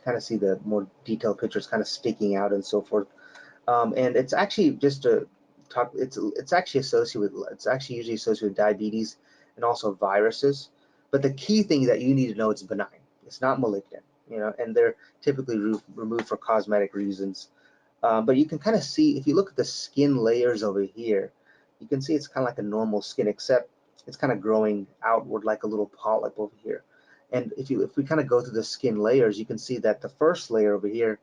to kind of see the more detailed pictures kind of sticking out and so forth. And it's actually just to talk. It's actually associated with. It's actually usually associated with diabetes and also viruses. But the key thing that you need to know, it's benign. It's not malignant. And they're typically removed for cosmetic reasons. But you can kind of see, if you look at the skin layers over here, you can see it's kind of like a normal skin, except it's kind of growing outward like a little polyp over here. And if we kind of go through the skin layers, you can see that the first layer over here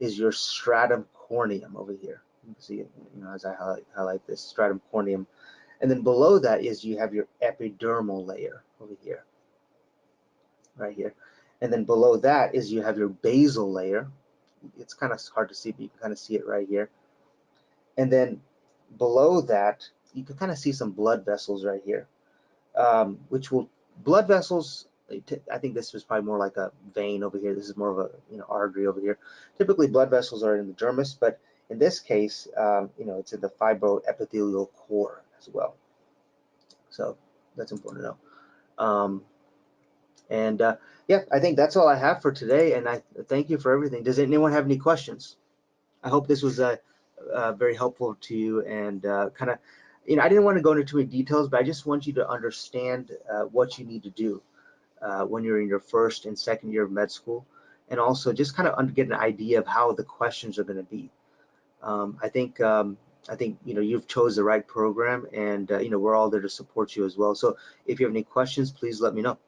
is your stratum corneum over here. You can see it, as I highlight this stratum corneum. And then below that is you have your epidermal layer over here, right here. And then below that is you have your basal layer. It's kind of hard to see, but you can kind of see it right here. And then below that, you can kind of see some blood vessels right here, blood vessels, I think this is probably more like a vein over here. This is more of a artery over here. Typically, blood vessels are in the dermis, but in this case, it's in the fibroepithelial core as well. So that's important to know. Yeah, I think that's all I have for today, and I thank you for everything. Does anyone have any questions? I hope this was very helpful to you, and kind of, I didn't want to go into too many details, but I just want you to understand what you need to do when you're in your first and second year of med school, and also just kind of get an idea of how the questions are going to be. I think you've chose the right program, and we're all there to support you as well. So if you have any questions, please let me know.